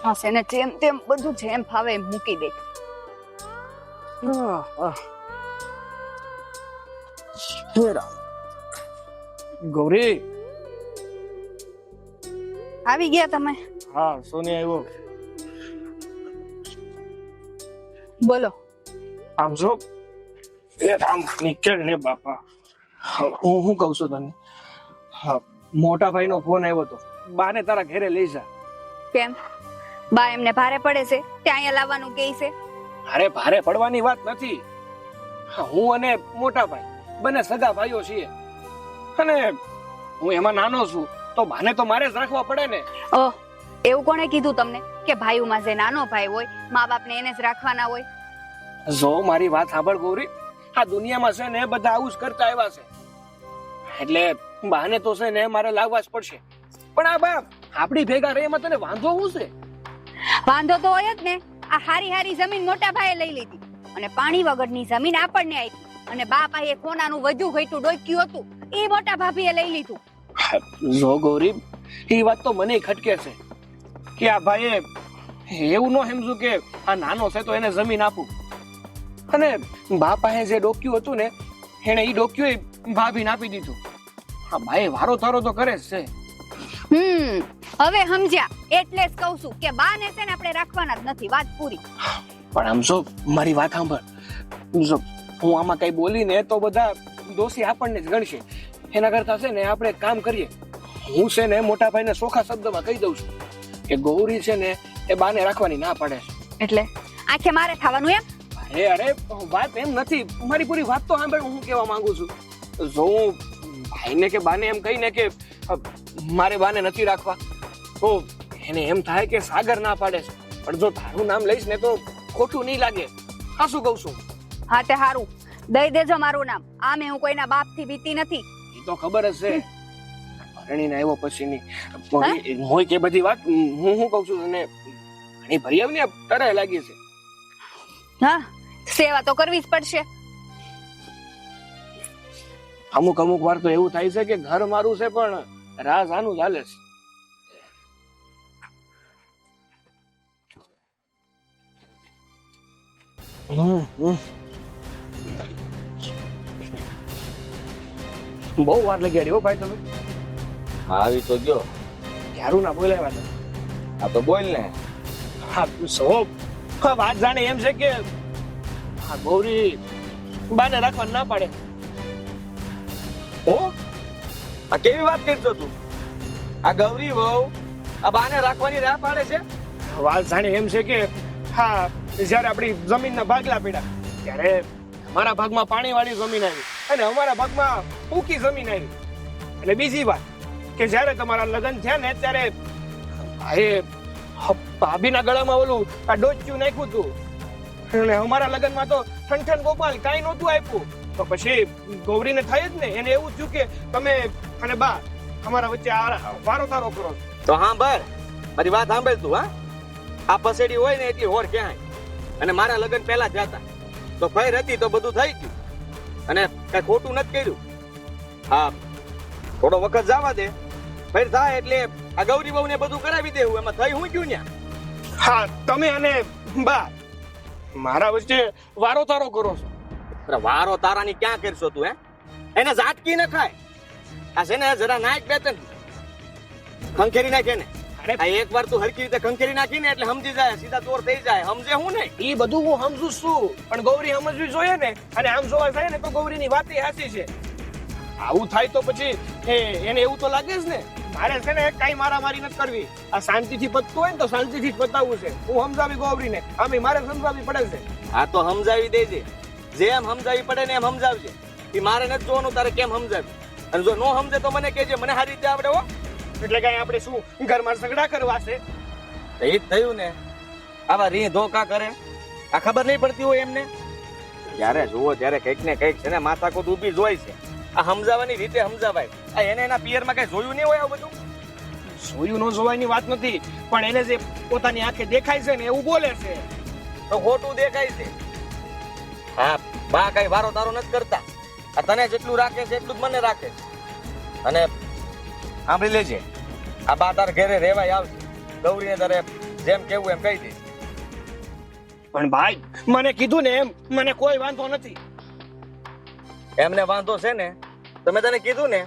હશે ને જેમ તેમ બધું જેમ ફાવે એમ મૂકી દે. હે રામ. ગૌરી. આવી ગયા તમે? હા, સોની આવ્યો. બોલો. આમ જો એ રામ નીકળ ને બાપા. હું કહું છું તને, હા, મોટા ભાઈનો ફોન આવ્યો હતો, બાને તારા ઘરે લઈ જા. કેમ? બા એમને ભારે પડે છે ત્યાં અહીંયા લાવવાનું કહે છે? અરે ભારે પડવાની વાત નથી. હું અને મોટા ભાઈ બંને સગા ભાઈઓ છીએ, અને હું એમાં નાનો છું, તો બાને તો મારે જ રાખવા પડે ને. ઓહ, એવું કોણે કીધું તમને કે ભાઈઓમાં જે નાનો ભાઈ હોય મા બાપને એને જ રાખવાના હોય? જો મારી વાત સાંભળ ગૌરી, આ દુનિયામાં છે ને બધા આવું જ કરતા આવ્યા છે, એટલે બાને તો છે ને મારે લાવવા જ પડશે. પણ આ બાપ આપણી ભેગા રહે એમાં તને વાંધો શું છે? વાંધો તો હોય જ ને. આ હારી હારી જમીન મોટા ભાઈએ લઈ લીધી અને પાણી વગરની જમીન આપણને આપી, અને બા પાસે કોનાનું વધુ ઘટ્યું ડોક્યું હતું એ મોટા ભાભીએ લઈ લીધું. જો ગૌરી, એ વાત તો મને ખટકે છે કે આ ભાઈએ એવું ન સમજ્યું કે આ નાનો છે તો એને જમીન આપું, અને બા પાસે જે ડોક્યું હતું ને એને એ ડોક્યું ભાભીને આપી દીધું. હા, ભાઈ વારો તારો તો કરે જ છે. હવે સમજ્યા, એટલે જ કહું છું કે બા ને છે ને આપણે રાખવાના જ નથી, વાત પૂરી. પણ આમ જો મારી વાત સાંભળ, જો હું આમાં કઈ બોલીને તો બધા દોષી આપણને જ ગણશે. એના કરતા છે ને આપણે એક કામ કરીએ, હું છે ને મોટા ભાઈને ચોખ્ખા શબ્દમાં કહી દઉં છું કે ગૌરી છે ને એ બાને રાખવાની ના પાડે છે. એટલે આખે મારે થવાનું એમ? અરે વાત એમ નથી, મારી પૂરી વાત તો સાંભળ. હું કહેવા માંગુ છું, જો હું ભાઈને કે બાને એમ કહીને કે મારે બાને નથી રાખવા, તો એને એમ થાય કે સાગર ના પાડે છે. પણ જો તારું નામ લઈશ ને તો ખોટું નહીં લાગે. હા, શું કહું છું? હા તે હારું, દઈ દેજો મારું નામ. આમે હું કોઈના બાપ થી બીતી નથી. એ તો ખબર જ છે, પરણીને આવ્યો પછીની હોય કે બધી વાત. હું શું કહું છું, અને ઘણી ભરી આવી ને તરાય લાગી છે. હા, સેવા તો કરવી જ પડશે. અમુક વાર તો એવું થાય છે કે ઘર મારું છે પણ રાજ આનું ચાલે છે. બહુ વાર લગાડી હો ભાઈ તમે. આવી તો ગયો. યારું ના બોલાવ્યા હતા. આ તો બોલ ને. હા, સો વાત જાણે એમ છે કે હા ગૌરી બાને રાખવા ના પાડે. ઓ આ કેવી વાત કરતો તું? આ ગૌરી વહુ આ બાને રાખવાની ના પાડે છે? વાત જાણે એમ છે કે હા, જયારે આપણી જમીનના ભાગલા પડ્યા ત્યારે અમારા ભાગમાં પાણીવાળી જમીન આવી અને અમારા ભાગમાં સૂકી જમીન આવી. અને બીજી વાત કે જયારે તમારા લગ્ન થયા ને ત્યારે ભાભીના ગળામાં ઓલું આ ડોચ્યું નાખ્યું હતું, અને અમારા લગ્નમાં તો ઠંઠન ગોપાલ કાંઈ નહોતું આપ્યું. તો પછી ગૌરીને થાય જ ને, એને એવું થયું કે તમે અને બા અમારા વચ્ચે વારો તારો કરો. તો સાંભળ, મારી વાત સાંભળ તું. હા, આ પસેડી હોય ને એટલી હોર ક્યાંય, અને મારા લગ્ન પહેલા જ હતા તો ફેર હતી તો બધું થઈ ગયું, અને કઈ ખોટું નથી કર્યું. હા, થોડો વખત જવા દે, ફેર થાય એટલે આ ગૌરી બહુ ને બધું કરાવી દેવું. એમાં થઈ હું ગયું ન્યા? હા, તમે અને બા મારા વચ્ચે વારો તારો કરો છો. અરે વારો તારાની ક્યાં કરશો તું? એને ઝાટકી ન ખાય. આ છે ને જરા નાખ બે તન ખંખેરી નાખે ને. આ એક વાર તું હરકી રીતે ખંખેરી નાખી ને એટલે સમજી જાય, સીધા ચોર થઈ જાય. સમજે હું નહીં? એ બધું હું સમજુ છું, પણ ગૌરી સમજવી જોઈએ ને. અને આમ જોવા જાય ને તો ગૌરીની વાત સાચી છે. આવું થાય તો પછી એને એવું તો લાગે જ ને. મારે છે ને કઈ મારામારી નથી કરવી. આ શાંતિથી પતતું હોય ને તો શાંતિથી જ પતાવવું છે. હું સમજાવી ગૌરીને, આમે મારે સમજાવવી પડે છે. આ તો સમજાવી દેજે, જેમ સમજાવી પડે ને એમ સમજાવજે. એ મારે નથી જોવાનું તારે કેમ સમજાવી. અને જો નો સમજે તો મને કહેજે, મને સારી રીતે આવડે હો. એટલે કઈ આપણે શું ઘરમાં ઝઘડા કરવા છે? એ જ થયું ને. આવા રી ધોકા કરે, આ ખબર નહીં પડતી હોય એમને. જ્યારે જુઓ ત્યારે કંઈક ને કંઈક છે ને માથાકૂટ ઊભી જ હોય છે. આ સમજાવવાની રીતે સમજાવાય. આ એને એના પિયરમાં કઈ જોયું નહીં હોય આ બધું? જોયું ન જોવાની વાત નથી, પણ એને જે પોતાની આંખે દેખાય છે ને એવું બોલે છે. તો ખોટું દેખાય છે. હા, બા કઈ વારો તારો નથી કરતા. આ તને જેટલું રાખે છે એટલું જ મને રાખે છે. અને સાંભળી લેજે, આ બા તાર ઘરે રહેવાય આવશે. ગૌરીને તારે જેમ કેવું એમ કહી દઈશ. પણ ભાઈ મને કીધું ને એમ મને કોઈ વાંધો નથી. એમને વાંધો છે ને તમે તને કીધું ને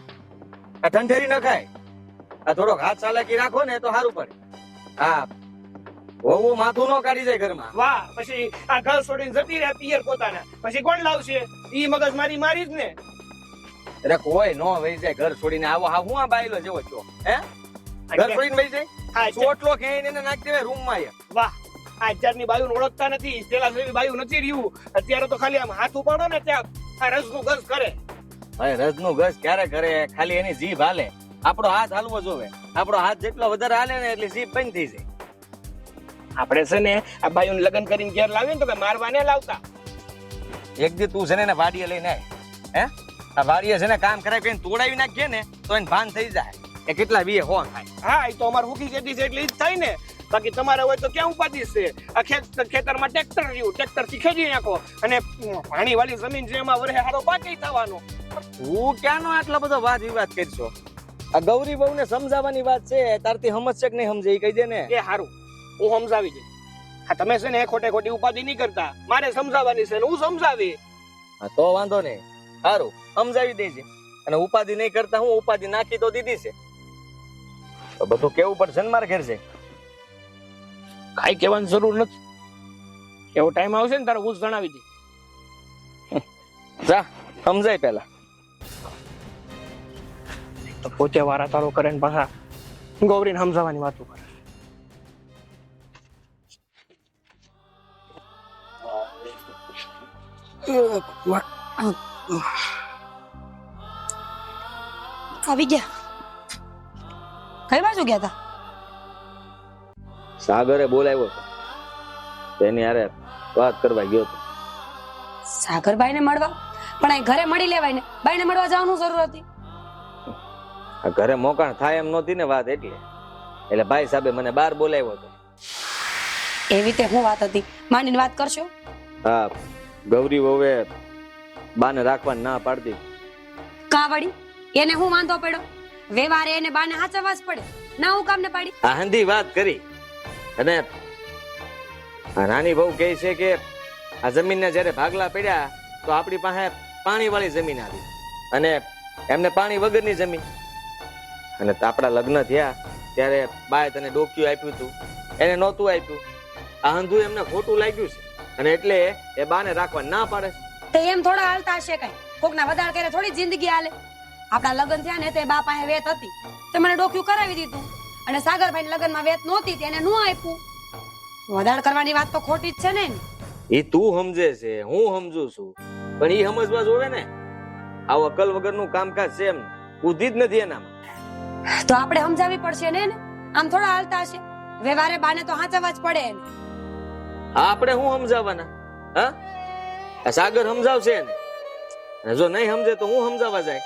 આ ઠંઠેરી ન ખાય, આ થોડોક હાથ ચાલાકી રાખો ને તો સારું પડે. હા વહુ માથું ન કાઢી જાય ઘરમાં. વાહ, પછી આ ઘર છોડીને જતી રહે પિયર પોતાના, પછી કોણ લાવશે? ઈ મગજ મારી જ ને. એટલે કોઈ નો વહી જાય ઘર છોડીને. આવો હા હું આ બાયલો જેવો છો હે? ઘર છોડીને વહી જાય? હા, ચોટલો ખેંચીને એને નાખી દેવાય રૂમમાં. વાહ, આ અત્યારની બાયું ઓળખતા નથી. પેલા જેવી બાયું નથી રહ્યું. અત્યારે તો ખાલી આમ હાથ ઉપાડો ને ત્યાં આ રસનું ગસ કરે. હવે રજનું ઘસ ક્યારે કરે? ખાલી એની જીભ હાલે. આપણો હાથ હાલવો જોવે. આપણો હાથ જેટલો વધારે હાલે ને એટલી જીભ બંધ થઈ જાય. આપણે છે ને આ બાયું લગ્ન કરીને ઘેર લાવીએ ને તો કે મારવા ને લાવતા. એક દી તું છે ને એને વાડીએ લઈને આય. હે આ વાડીએ છે ને કામ કરાય કઈને તોડાવી નાખીએ ને તો એને ભાન થઈ જાય એ કેટલા વીએ હો થાય. હા, એ તો અમાર હુકી ખેતી છે એટલે ઈ જ થાય ને. બાકી તમારે હોય તો ક્યાં ઉપાધિ છે? આ ખેતરમાં ટ્રેક્ટર રહ્યું, ટ્રેક્ટર થી ખેડી નાખો અને પાણી વાળી જમીન છે એમાં વરહે હારો પાકે થવાનો. તું ક્યાંનો આટલો બધો વાદ વિવાદ કરશો? આ ગૌરી બહુ ને સમજાવવાની વાત છે. તારથી સમજશે કે નહીં સમજે એ કહી દે ને. એ હારું, હું સમજાવી દઈ. હા, તમે છે ને ખોટે ખોટી ઉપાધિ નહીં કરતા. મારે સમજાવવાની છે ને હું સમજાવી. હા તો વાંધો નહીં, સારું સમજાવી દેજે. અને ઉપાધિ નહીં કરતા હું ઉપાધિ નાખી તો દીધી છે તો બધું કેવું પડશે ને મારે ઘેર છે. કાઈ કહેવાની જરૂર નથી. એવો ટાઈમ આવશે ને તારે હું જ જણાવી દઈ. જા સમજાય પેલા. તો પોતે વારા તારો કરે ને પાછા ગૌરીને સમજાવવાની વાતો કરે. આવી ગયા. કઈ બાજુ ગયા હતા? સાગરે બોલાવ્યો હતો, તેની હારે વાત કરવા ગયો હતો. સાગરભાઈ ને મળવા? પણ અહીં ઘરે મળી લેવાય ને, બાઈને મળવા જવાનું જરૂર હતી. આ ઘરે મોકાણ થાય એમ નહોતી ને વાત, એટલે ભાઈ સાહેબે મને બહાર બોલાવ્યો હતો. એવી રીતે હું વાત હતી? માંડીને વાત કરશો? હા, ગૌરી વહુએ બાને રાખવાની ના પાડતી. કા વળી? એને હું વાંધો પડ્યો? વ્યવહારે એને બાને હાચવવા જ પડે. ના હું કામ ને પાડી? આ હંધી વાત કરી. અને આ નાની બહુ કહે છે કે આ જમીનના જ્યારે ભાગલા પડ્યા તો આપણી પાસે પાણી વાળી જમીન આવી અને એમને પાણી વગરની જમીન. અને આપણા લગ્ન થયા ત્યારે બાએ તને ડોક્યું આપ્યું હતું, એને નહોતું આપ્યું. આ હંધું એમને ખોટું લાગ્યું છે અને એટલે એ બાને રાખવા ના પાડે છે. તે એમ થોડા હાલતા હશે કઈ? કોકના વધાર કરે થોડી જિંદગી હાલે. આપણા લગ્ન થયા ને તે બા પાસે વેત હતી, તે મને ડોક્યું કરાવી દીધું. અને સાગરભાઈ લગ્નમાં વેત નહોતી તેને નું આપ્યું. વધાર કરવાની વાત તો ખોટી જ છે ને. એ તું સમજે છે, હું સમજુ છું, પણ એ સમજવા જોવે ને. આવું અકલ વગરનું કામકાજ છે, એમ બુદ્ધિ જ નથી એનામાં. તો આપણે સમજાવવી પડશે ને. આમ થોડા હાલતા હશે. વ્યવહારે બાને તો હાચવવા જ પડે એને. આપણે શું સમજાવવાના? હા, આ સાગર સમજાવશે એને, અને જો નહીં સમજે તો હું સમજાવવા જાય.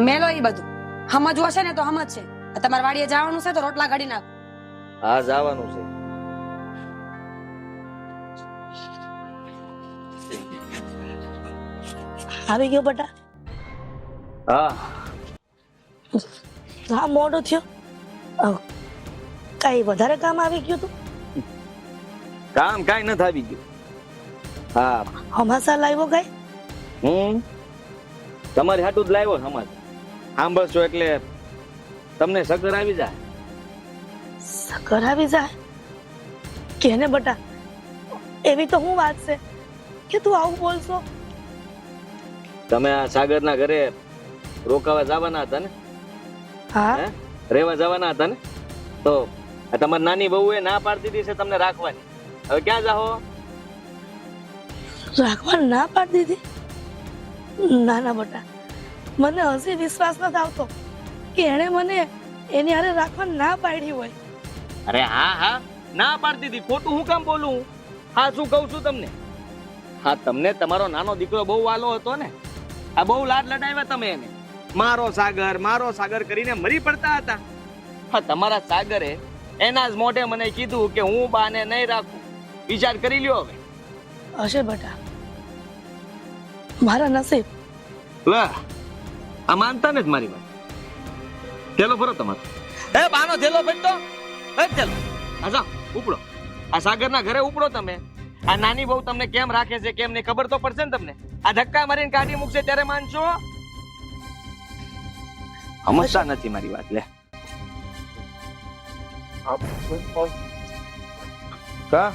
મેલો ઈ બધું સમજવું હશે ને તો સમજશે. તમારે વાડીએ જવાનું છે તો રોટલા ઘડી નાખો. હા જવાનું છે. આવી ગયો બટા? હા હા મોડું થયો. કઈ વધારે કામ આવી ગયું તું? કામ કાઈ નથી આવી ગયું. હા હમાસા લાવ્યો કઈ? તમારી હાટું જ લાવ્યો સમાજ. સાંભળશો એટલે તમને સગર આવી જાય. સકર આવી જાય? કેને બટા? એવી તો હું વાત છે કે તું આવું બોલશો? તમે આ સાગરના ઘરે રોકાવા જવાના હતા ને? હા હે? રહેવા જવાના હતા ને? તો આ તમારી નાની બહુએ ના પાડી દીધી છે તમને રાખવાની. હવે ક્યાં જાઓ? રાખવા ના પાડી દીધી? ના ના બટા, મને હજી વિશ્વાસ નથી આવતો કે એણે મને એની હારે રાખવા ના પાડી હોય. અરે હા હા ના પાડી દીધી. ખોટું હું કામ બોલું? હા શું કહું છું તમને? હા તમને તમારો નાનો દીકરો બહુ વાલો હતો ને, આ બહુ લાડ લડાવ્યા તમે એને. મારો સાગર કરીને મરી પડતા હતા. હા તમારા સાગરે એના જ મોઢે મને કીધું કે હું બાને નહીં રાખું. વિચાર કરી લ્યો હવે. હશે બટા, મારા નસીબ. લે આ માનતા ને જ મારી વાત. થેલો ભરો તમારો. એ બાનો થેલો ભરતો. એ થેલો જાઓ ઉપડો. આ સાગરના ઘરે ઉપડો તમે. આ નાની બહુ તમને કેમ રાખે છે કેમ નહીં ખબર તો પડશે ને તમને. આ ધક્કા મારીને કાઢી મૂકશે ત્યારે માનશો? સમજતા નથી મારી વાત. લે કા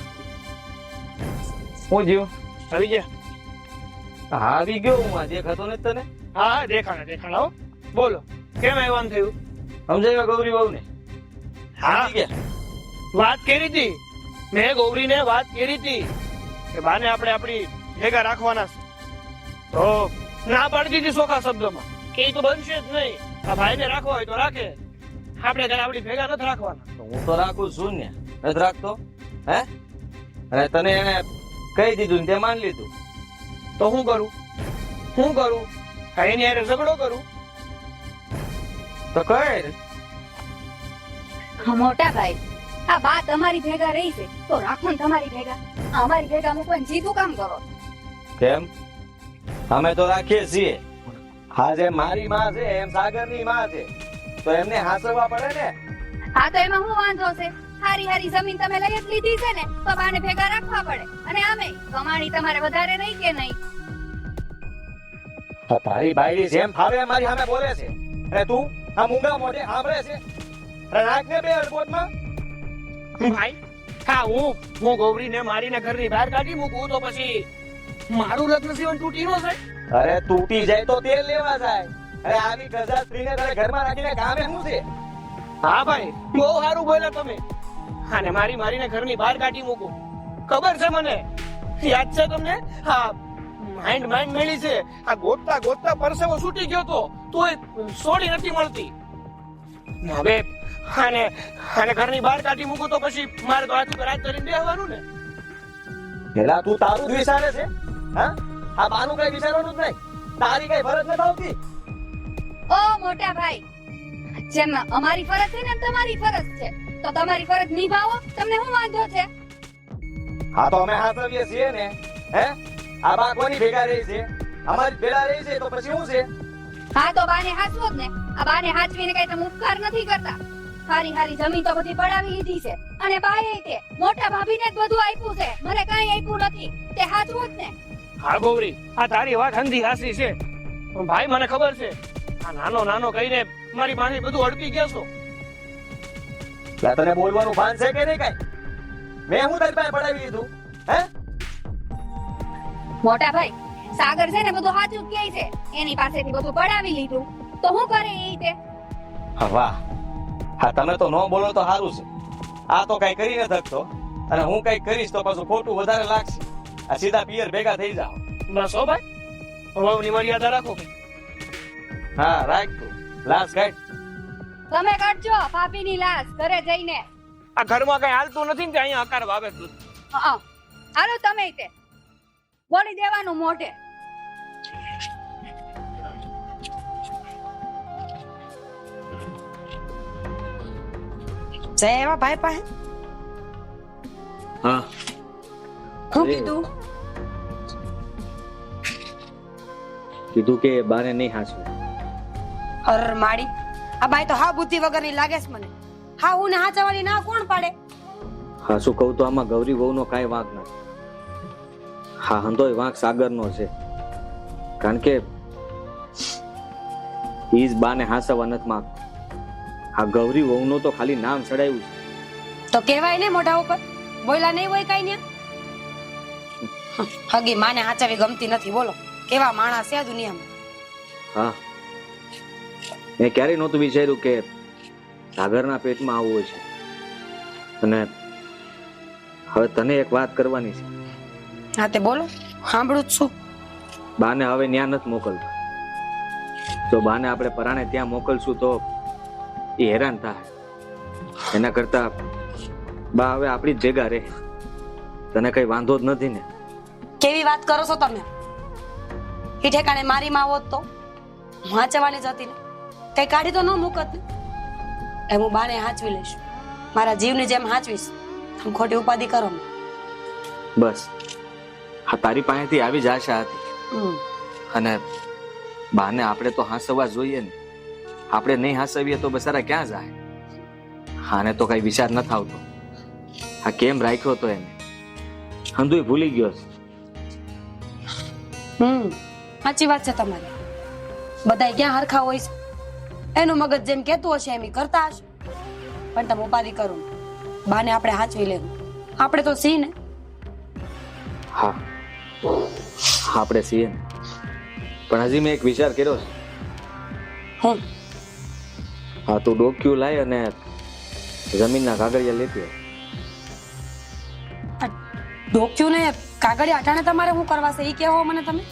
હું જીવ આવી ગયા? આવી ગયો હું. આ દેખાતો નથી તને? હા દેખાણા હો. બોલો કેમ આવ્યું થયું? સમજાવ્યા ગૌરી બહુ ને? હા ગયા વાત કરી હતી મેં, ગૌરીને વાત કરી હતી કે બાને આપણે આપણી ભેગા રાખવાના છે. તો ના પાડી દીધી સોખા શબ્દોમાં કે એ તો બનશે જ નહીં. આ ભાઈને રાખવા હોય તો રાખે, આપણે કઈ આપણી ભેગા નથી રાખવાના. તો હું તો રાખું છું ને. નથી રાખતો હે? અને તને એને કહી દીધું ને તે માન લીધું. તો હું કરું? હા, એની હારે ઝઘડો કરું? તો કર. મોટા ભાઈ, આ બા તમારી ભેગા રહી છે તો રાખો ને તમારી ભેગા. અમારી ભેગા મૂકવાનું જીતું કામ કરો. કેમ? અમે તો રાખીએ છીએ. હા, જે મારી માં છે એમ સાગરની માં છે તો એમને હાસવવા પડે ને. હા તો એમાં શું વાંધો છે? હારી હારી જમીન તમે લઈ જ લીધી છે ને તો બાને ભેગા રાખવા પડે. અને આમે કમાણી તમારે વધારે રહી કે નહીં? તારી બાયડી જેમ ફાવે એમ મારી સામે બોલે છે અને તું આ મૂંગા મોઢે સાંભળે છે. અને નાખને બે એરપોર્ટમાં. ભાઈ હા, હું ગૌરીને મારીને ઘરની બહાર કાઢી મૂકું તો પછી મારું લગ્ન જીવન તૂટી ન જાય? અરે તૂટી જાય તો તેલ લેવા જાય. અરે આવી ગજા સ્ત્રીને તારે ઘરમાં રાખીને કામે શું છે? હા ભાઈ, બહુ સારું બોલ્યા તમે. અને મારીને ઘરની બહાર કાઢી મૂકું. ખબર છે મને, યાદ છે તમને? હા, માઇન્ડ મેળી છે. આ ગોતતા પરસેવો છૂટી ગયો તો તોય સોડી નથી મળતી. હવે આને ઘરની બહાર કાઢી મૂકું તો પછી મારે તો આથી રાત કરીને બેહવાનું ને. પેલા તું તારું જ વિચારે છે? હા, આ બાનું કઈ વિચારવાનું જ નહીં. તારી કઈ ફરજ નથી આવતી. ઓ મોટા ભાઈ, જેમ અમારી ફરજ છે ને એમ તમારી ફરજ છે તો તમારી ફરજ નિભાવો. તમને શું વાંધો છે? હા તો અમે હાસવીએ છીએ ને. હે, આ બા કોની ભેગા રહી છે? અમારી ભેગા રહી છે તો પછી શું છે? હા તો બાને હાચવો જ ને. આ બાને હાચવીને કઈ તમે ઉપકાર નથી કરતા. હારી જમીન તો બધી પડાવી લીધી છે અને બાએ તે મોટા ભાભીને જ બધું આપ્યું છે. મને કાંઈ આપ્યું નથી. તે હાચવું જ ને. હા ગૌરી, આ તારી વાત હંધી હાસી છે. પણ ભાઈ મને ખબર છે આ નાનો કહીને મારી પાસે બધું અડકી ગયા છો. તને બોલવાનું ભાન છે કે નહીં કઈ? મેં હું તારી પાસે પડાવી લીધું? હે મોટા ભાઈ, સાગર છે ને બધું હાચું જ કહે છે. એની પાસેથી બધું પડાવી લીધું તો શું કરે એ તે? વાહ, હા તમે તો ન બોલો તો સારું છે. આ તો કઈ કરી ન શકતો અને હું કઈ કરીશ તો પાછું ખોટું વધારે લાગશે. આ સીધા પિયર ભેગા થઈ જાઓ. બસ હો ભાઈ, વહુની મર્યાદા રાખો. હા રાખ તું. લાશ કાઢ. તમે કાઢજો ભાભીની લાશ ઘરે જઈને. આ ઘરમાં કઈ હાલતું નથી ને કે અહીંયા હકાર વાગે તું. હાલો તમે તે બોલી દેવાનું મોઢે. જય એવા ભાઈ પાસે હા શું કીધું? કીધું કે બાને નહીં હાચવે. અર માડી, આ બાઈ તો હા બુદ્ધિ વગરની લાગે છે મને. હા હું ને હાચવાની ના કોણ પાડે? હા શું કહું તો આમાં ગૌરી વહુનો કાંઈ વાંક નથી. હા હંધોય વાંક સાગરનો છે. કારણ કે ઈ જ બાને હાસવા નથી માંગતો. આ ગૌરી વહુનો તો ખાલી નામ ચડાવ્યું છે. તો કહેવાય ને મોઢા ઉપર, બોયલા નહીં હોય કઈ ને. હગી માને હાચવી ગમતી નથી. બોલો કેવા માણસ છે આ દુનિયામાં. હા મેં ક્યારેય નહોતું વિચાર્યું કે સાગરના પેટમાં આવું હોય છે. અને હવે તને એક વાત કરવાની છે. હા તે બોલો, સાંભળું જ છું. બાને હવે ન્યા નથી મોકલતા. જો બાને આપણે પરાણે ત્યાં મોકલશું તો એ હેરાન થાય. એના કરતા બા હવે આપણી જ ભેગા રહે. તને કઈ વાંધો જ નથી ને? કેવી વાત કરો છો તમે? એ ઠેકાણે મારી માં હોત તો હું હાચવાની જ હતી ને. કઈ કાઢી તો ન મૂકત ને. એ હું બાને હાચવી લઈશ. મારા જીવની જેમ હાચવીશ. તમે ખોટી ઉપાધિ કરો ને. બસ હા તારી પાસેથી આવી જ આશા હતી. અને બાને આપણે તો હાંસવા જોઈએ ને. આપણે નહીં હાંસવીએ તો બસારા ક્યાં જાય? આને તો કઈ વિચાર નથી આવતો. આ કેમ રાખ્યો તો એને હંધુય ભૂલી ગયો છે. સાચી વાત છે તમારી. બધા ક્યાં હરખા હોય છે? એનું મગજ જેમ કેતું હશે એમ ઈ કરતા હશે. પણ તમે ઉપાધિ કરો. બાને આપણે હાચવી લેવું. આપણે તો સી ને. હા આપણે છીએ ને. પણ હજી મેં એક વિચાર કર્યો છે. હું હા તું ડોક્યુ લાય અને જમીનના કાગળિયા લેતી આવ. ડોક્યુ ને કાગળિયા અટાણે તમારે શું કરવા છે ઈ કહેવો મને તમે.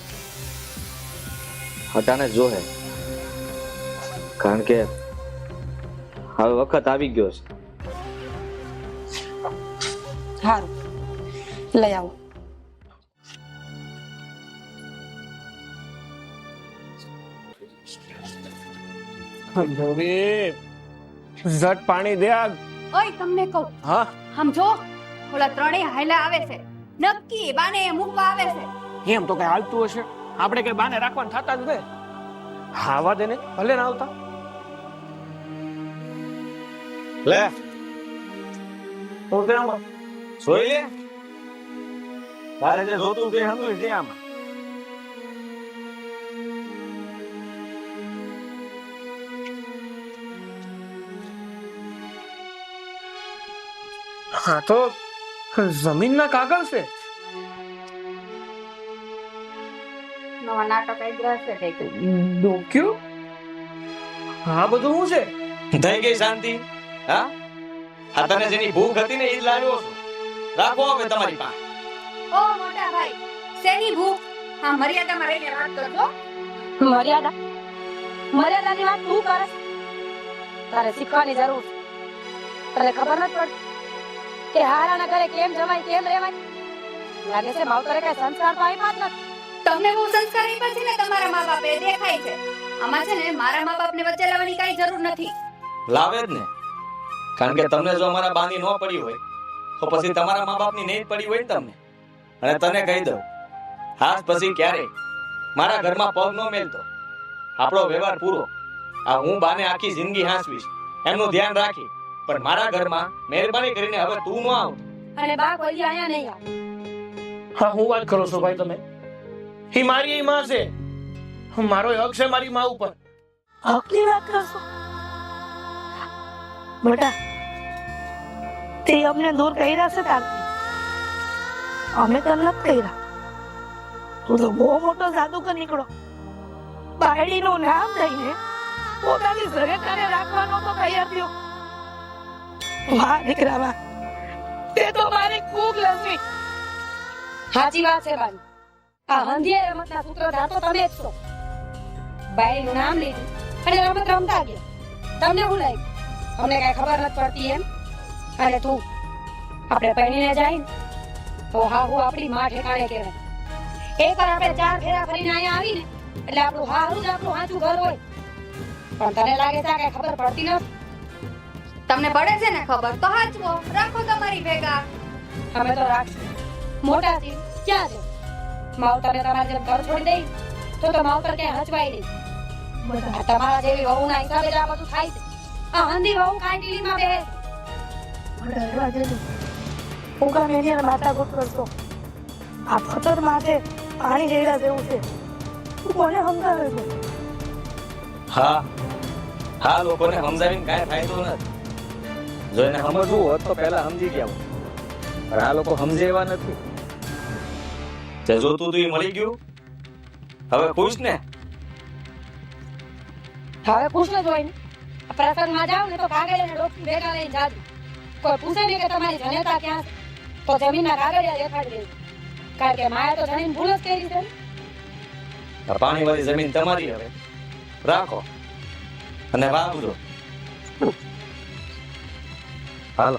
હટાને જ જોહે, કારણ કે હવે વખત આવી ગયો છે. સારું લઈ આવો. ધોબી ઝટ પાણી દે આ. ઓય તમને કહું, હા સમજો ઓલા ત્રણેય હાયલા આવે છે, નક્કી બાને મૂકવા આવે છે. એમ તો કઈ હાલતું હશે, આપણે કઈ બાને રાખવાનું થતા જ ને. હાવા દે ને, ભલે ના આવતા. લે તો તે આમાં જોઈ લે, તારે જે જોતું તે હંધુય છે આમાં. હા તો જમીનના કાગળ છે. નવા નાટક આગ્રહ છે કઈક. ડોક્યુ હા બધું શું છે? થઈ ગઈ શાંતિ? હા આ તને જેની ભૂખ હતી ને એ જ લાવ્યો છું. રાખો હવે તમારી પાસે. ઓ મોટા ભાઈ, શેની ભૂખ? હા, મર્યાદામાં રહીને વાત કરજો. મર્યાદા મર્યાદાની વાત તું કરે. તારે શીખવાની જરૂર છે. તને ખબર નથી પડતી કે હારાના ઘરે કેમ જવાય કેમ રહેવાય? લાગે છે માવતરે કઈ સંસ્કાર તો આપ્યા જ નથી. તમને બહુ સંસ્કાર આપ્યા છે ને તમારા મા બાપે, દેખાય છે. આમાં છે ને મારા મા બાપને વચ્ચે લાવવાની કઈ જરૂર નથી. લાવે જ ને, કારણ કે તમને જો અમારા બાની ન પડી હોય તો પછી તમારા મા બાપની નહીં પડી હોય ને તમને. અને તને કહી દઉં, હાસ પછી ક્યારેય મારા ઘરમાં પગ ન મેલતો. આપણો વ્યવહાર પૂરો. આ હું બાને આખી જિંદગી હાંસવીશ, એમનું ધ્યાન રાખી. પણ મારા ઘરમાં મહેરબાની કરીને હવે તું ન આવ. અને બા કોઈ અહીંયા નહીં આવે. હા હું વાત કરો છો ભાઈ તમે? એ મારી માં છે, મારો હક છે મારી માં ઉપર. હકની વાત કરશો બેટા? તે અમને દૂર કર્યા છે તારથી, અમે તને નથી કર્યા. તું તો બહુ મોટો જાદુગર નીકળો. બાયડીનું નામ દઈને પોતાની સરેતાને રાખવાનો તો તૈયાર થયો. વાહ દીકરા વાહ, તે તો મારી ખૂબ લસવી. સાચી વાત છે બાની. આ હંધિયા રમતના સૂત્રધાર તો તમે જ છો. બાઈનું નામ લીધું અને રમત રમતા ગયા. તમને શું લાગ્યું અમને કઈ ખબર નથી પડતી એમ? અને તું આપણે પરણીને જાય ને તો હા હું આપણી માં ઠેકાણે કહેવાય. એકવાર આપણે 4 ફેરા ફરીને અહીંયા આવીને એટલે આપણું હારું જ આપણું સાચું ઘર હોય. પણ તને લાગે છે કઈ ખબર પડતી નથી. તમને પડે છે ને ખબર, તો હાચવો રાખો તમારી ભેગા. અમે તો રાખશું. મોટા થી ક્યાં છે માવતરને તમારે જેમ ઘર છોડી દઈ તો માવતર ક્યાં હચવાય નહીં. આ તમારા જેવી વહુના હિસાબે જ આ બધું થાય છે. આ હંધી વહુ કાંટીલીમાં બેહે છે. રહેવા દેજો. હું કામ એની માતા ગોઠવશો? આ ફતર માથે પાણી રેડા જેવું છે. તું કોને સમજાવે છે? હા હા, લોકોને સમજાવીને કાંઈ ફાયદો નથી. જો એને સમજવું હોત તો પહેલા સમજી ગયા હોત. પણ આ લોકો સમજે એવા નથી. જે જોતું તું એ મળી ગયું. હવે ખુશ ને? હવે પૂછો જ હોય ને. આ પ્રસંગમાં જાવ ને તો કાગળ અને ડોક્યુ ભેગા લઈને જાજો. કોઈ પૂછે ને કે તમારી જનેતા ક્યાં છે તો જમીનના કાગળિયા દેખાડી દેજો. કારણ કે માયા તો જમીન ભૂલ જ કરી છે. આ પાણીવાળી જમીન તમારી હવે રાખો અને વાવજો. હાલો.